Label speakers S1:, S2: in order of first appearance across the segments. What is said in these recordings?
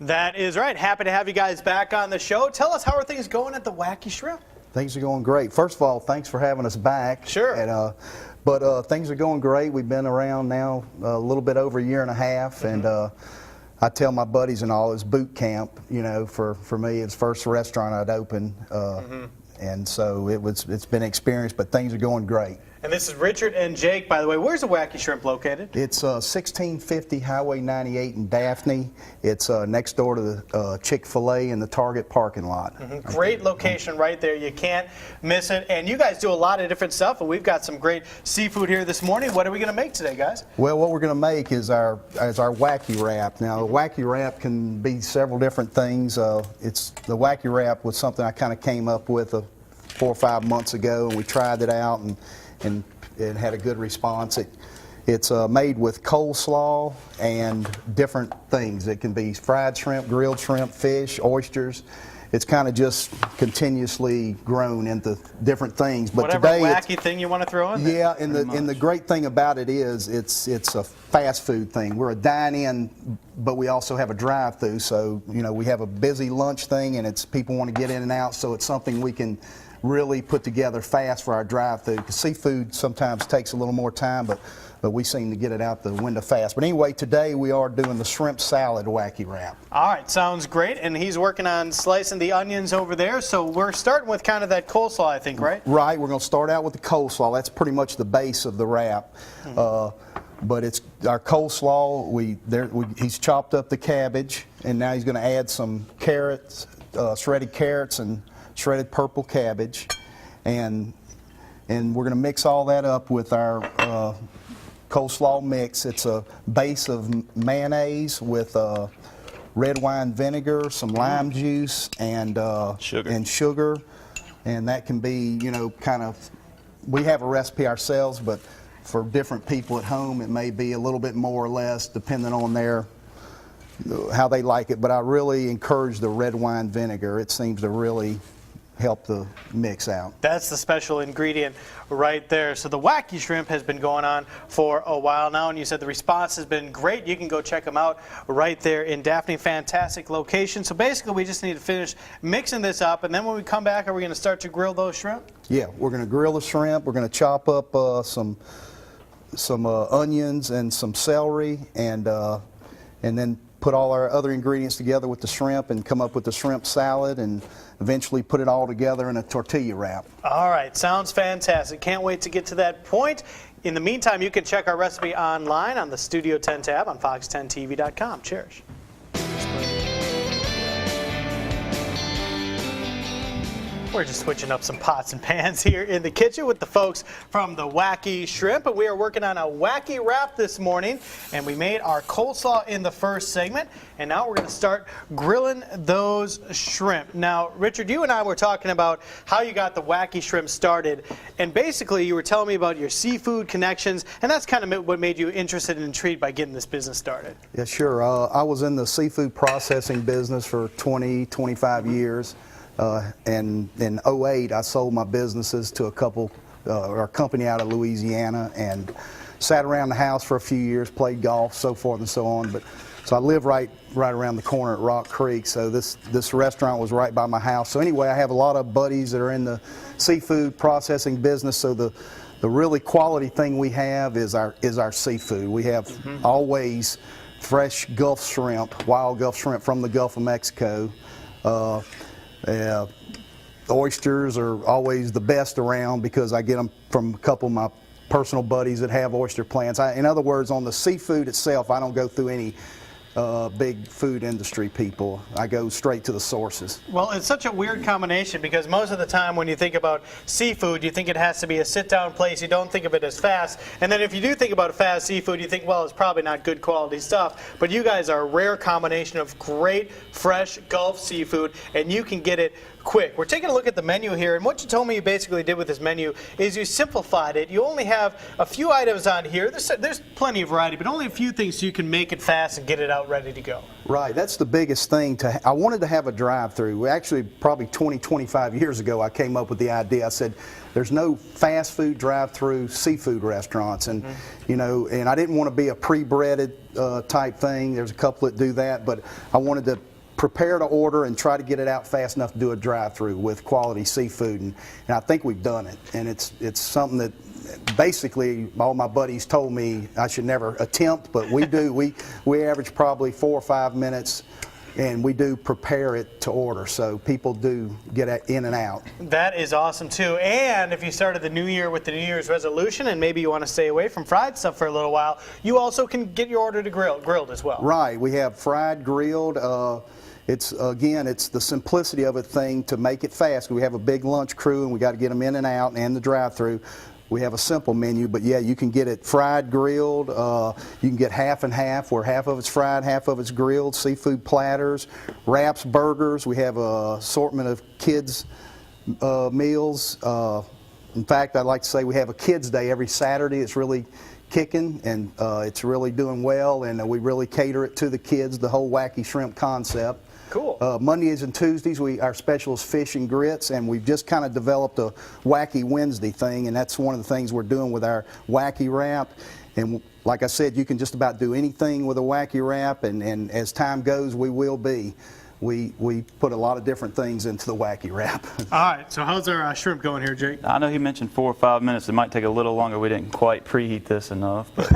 S1: That is right. Happy to have you guys back on the show. Tell us, how are things going at the Wacky Shrimp?
S2: Things are going great. First of all, thanks for having us back.
S1: Sure.
S2: And, but things are going great. We've been around now a little bit over a year and a half, and I tell my buddies and all, it's boot camp. You know, for me, it's the first restaurant I'd opened, and so it's been an experience. But things are going great.
S1: And this is Richard and Jake, by the way. Where's the Wacky Shrimp located?
S2: It's 1650 Highway 98 in Daphne. It's next door to the Chick-fil-A in the Target parking lot.
S1: Great location right there. You can't miss it. And you guys do a lot of different stuff, and we've got some great seafood here this morning. What are we going to make today, guys?
S2: Well, what we're going to make is our wacky wrap. Now, the wacky wrap can be several different things. The wacky wrap was something I kind of came up with 4 or 5 months ago, and we tried it out and it had a good response. It's made with coleslaw and different things. It can be fried shrimp, grilled shrimp, fish, oysters. It's kind of just continuously grown into different things. But
S1: whatever
S2: today,
S1: wacky thing you want to throw in there.
S2: Yeah, and the great thing about it is it's a fast food thing. We're a dine-in, but we also have a drive-through. So we have a busy lunch thing, and people want to get in and out. So it's something we can really put together fast for our drive-through. Because seafood sometimes takes a little more time, but we seem to get it out the window fast. But anyway, today we are doing the shrimp salad wacky wrap.
S1: All right, sounds great. And he's working on slicing the onions over there. So we're starting with kind of that coleslaw, I think, right?
S2: Right. We're going to start out with the coleslaw. That's pretty much the base of the wrap. But it's our coleslaw. He's chopped up the cabbage, and now he's going to add some carrots, shredded carrots, and shredded purple cabbage, and we're going to mix all that up with our coleslaw mix. It's a base of mayonnaise with red wine vinegar, some lime juice, and sugar, and that can be we have a recipe ourselves, but for different people at home it may be a little bit more or less depending on how they like it. But I really encourage the red wine vinegar. It seems to really help the mix out.
S1: That's the special ingredient right there. So the Wacky Shrimp has been going on for a while now, and you said the response has been great. You can go check them out right there in Daphne. Fantastic location. So basically we just need to finish mixing this up, and then when we come back, are we going to start to grill those shrimp? Yeah,
S2: we're going to grill the shrimp. We're going to chop up some onions and some celery, and then put all our other ingredients together with the shrimp and come up with the shrimp salad, and eventually put it all together in a tortilla wrap.
S1: All right, sounds fantastic. Can't wait to get to that point. In the meantime, you can check our recipe online on the Studio 10 tab on fox10tv.com. Cheers. We're just switching up some pots and pans here in the kitchen with the folks from the Wacky Shrimp, and we are working on a wacky wrap this morning, and we made our coleslaw in the first segment, and now we're going to start grilling those shrimp. Now, Richard, you and I were talking about how you got the Wacky Shrimp started, and basically you were telling me about your seafood connections, and that's kind of what made you interested and intrigued by getting this business started.
S2: Yeah, sure. I was in the seafood processing business for 25 years. And in 2008, I sold my businesses to a company out of Louisiana, and sat around the house for a few years, played golf, so forth and so on. So I live right around the corner at Rock Creek, so this restaurant was right by my house. So anyway, I have a lot of buddies that are in the seafood processing business. So the really quality thing we have is our seafood. We have always fresh Gulf shrimp, wild Gulf shrimp from the Gulf of Mexico. Oysters are always the best around because I get them from a couple of my personal buddies that have oyster plants. In other words, on the seafood itself, I don't go through any big food industry people. I go straight to the sources.
S1: Well, it's such a weird combination because most of the time when you think about seafood, you think it has to be a sit-down place. You don't think of it as fast. And then if you do think about fast seafood, you think, well, it's probably not good quality stuff. But you guys are a rare combination of great, fresh Gulf seafood, and you can get it quick. We're taking a look at the menu here, and what you told me you basically did with this menu is you simplified it. You only have a few items on here. There's plenty of variety, but only a few things so you can make it fast and get it out ready to go.
S2: Right, that's the biggest thing. I wanted to have a drive-through. Actually, probably 25 years ago, I came up with the idea. I said, there's no fast food drive-through seafood restaurants, and and I didn't want to be a pre-breaded type thing. There's a couple that do that, but I wanted to prepare to order and try to get it out fast enough to do a drive-through with quality seafood, and I think we've done it. And it's something that basically all my buddies told me I should never attempt, but we do. We average probably 4 or 5 minutes, and we do prepare it to order, so people do get in and out.
S1: That is awesome too. And if you started the new year with the New Year's resolution and maybe you want to stay away from fried stuff for a little while, you also can get your order to grilled as well.
S2: Right. We have fried, grilled. It's the simplicity of a thing to make it fast. We have a big lunch crew, and we got to get them in and out and the drive-through. We have a simple menu, but yeah, you can get it fried, grilled. You can get half and half, where half of it's fried, half of it's grilled. Seafood platters, wraps, burgers. We have an assortment of kids' meals. In fact, I'd like to say we have a Kids' Day every Saturday. It's really kicking, and it's really doing well, and we really cater it to the kids, the whole wacky shrimp concept.
S1: Cool.
S2: Mondays and Tuesdays, our special is fish and grits, and we've just kind of developed a Wacky Wednesday thing, and that's one of the things we're doing with our wacky wrap. And like I said, you can just about do anything with a wacky wrap, and as time goes, we will be. We put a lot of different things into the wacky wrap.
S1: All right, so how's our shrimp going here, Jake?
S3: I know he mentioned 4 or 5 minutes. It might take a little longer. We didn't quite preheat this enough. But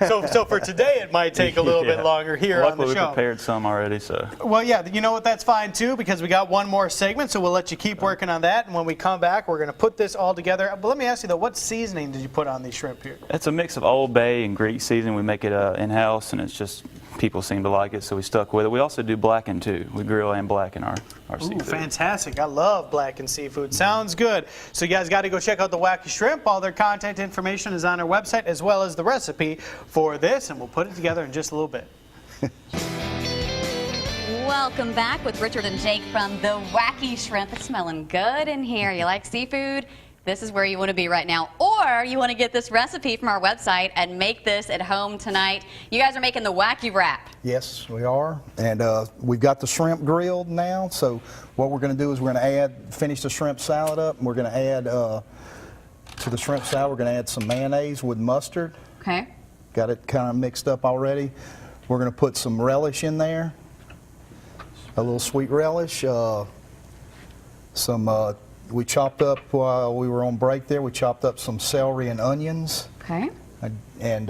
S1: so for today, it might take a little bit longer here on the
S3: luckily
S1: show.
S3: we prepared some already, so.
S1: Well, yeah, you know what? That's fine too, because we got one more segment, so we'll let you keep working on that. And when we come back, we're going to put this all together. But let me ask you though, what seasoning did you put on these shrimp here?
S3: It's a mix of Old Bay and Greek seasoning. We make it in-house, and it's just people seem to like it, so we stuck with it. We also do blacken too. We grill and blacken our
S1: Ooh,
S3: seafood.
S1: fantastic. I love blackened seafood. Sounds good. So you guys got to go check out the Wacky Shrimp. All their contact information is on our website, as well as the recipe for this, and we'll put it together in just a little bit.
S4: Welcome back with Richard and Jake from the Wacky Shrimp. It's smelling good in here. You like seafood? This is where you want to be right now. Or you want to get this recipe from our website and make this at home tonight. You guys are making the wacky wrap.
S2: Yes, we are. And we've got the shrimp grilled now. So what we're going to do is we're going to finish the shrimp salad up. And we're going to add, to the shrimp salad, we're going to add some mayonnaise with mustard.
S4: Okay.
S2: Got it kind of mixed up already. We're going to put some relish in there. A little sweet relish. We chopped up, while we were on break there, we chopped up some celery and onions.
S4: Okay.
S2: And and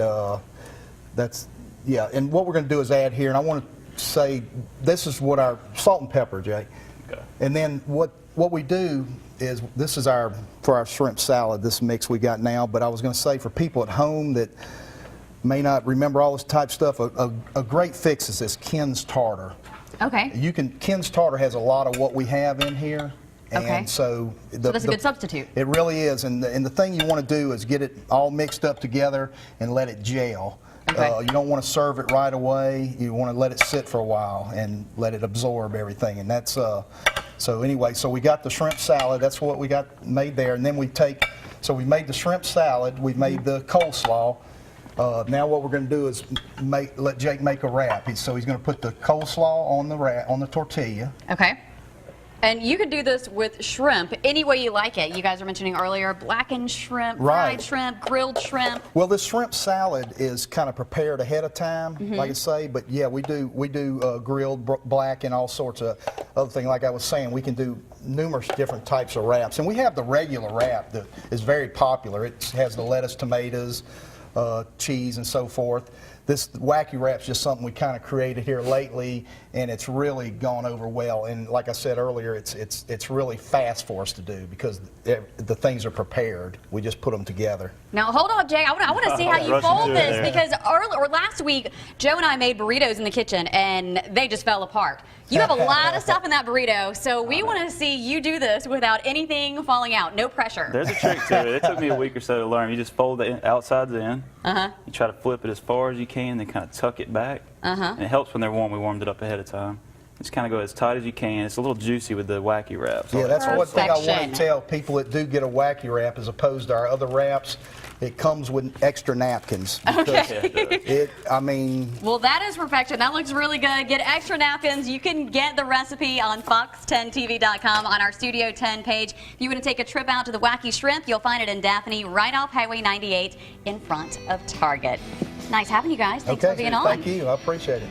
S2: what we're going to do is add here, and I want to say this is what our salt and pepper, Jay.
S3: Okay.
S2: And then what we do is, this is for our shrimp salad, this mix we got now, but I was going to say for people at home that may not remember all this type stuff, a great fix is this Ken's tartar.
S4: Okay.
S2: Ken's tartar has a lot of what we have in here.
S4: Okay.
S2: And so
S4: that's a good substitute.
S2: It really is, and the thing you want to do is get it all mixed up together and let it gel.
S4: Okay.
S2: You don't want to serve it right away. You want to let it sit for a while and let it absorb everything. And that's so anyway. So we got the shrimp salad. That's what we got made there. And then we made the shrimp salad. We made the coleslaw. Now what we're going to do is let Jake make a wrap. So he's going to put the coleslaw on the tortilla.
S4: Okay. And you could do this with shrimp any way you like it. You guys were mentioning earlier blackened shrimp, fried shrimp, grilled shrimp.
S2: Well, this shrimp salad is kind of prepared ahead of time, like I say. But yeah, we do grilled, black, and all sorts of other things. Like I was saying, we can do numerous different types of wraps, and we have the regular wrap that is very popular. It has the lettuce, tomatoes, cheese, and so forth. This wacky wrap's just something we kind of created here lately, and it's really gone over well. And like I said earlier, it's really fast for us to do because the things are prepared. We just put them together.
S4: Now hold on, Jay. I want to see how you fold this because last week Joe and I made burritos in the kitchen and they just fell apart. You have a lot of stuff in that burrito, so we want to see you do this without anything falling out. No pressure.
S3: There's a trick to it. It took me a week or so to learn. You just fold the outsides in. You try to flip it as far as you can, then kind of tuck it back. And it helps when they're warm. We warmed it up ahead of time. Just kind of go as tight as you can. It's a little juicy with the wacky wraps.
S2: Yeah, that's one thing I want to tell people that do get a wacky wrap as opposed to our other wraps. It comes with extra napkins.
S4: Okay.
S2: Well,
S4: that is perfection. That looks really good. Get extra napkins. You can get the recipe on fox10tv.com on our Studio 10 page. If you want to take a trip out to the Wacky Shrimp, you'll find it in Daphne, right off Highway 98 in front of Target. Nice having you guys. Thanks for being on.
S2: Thank you. I appreciate it.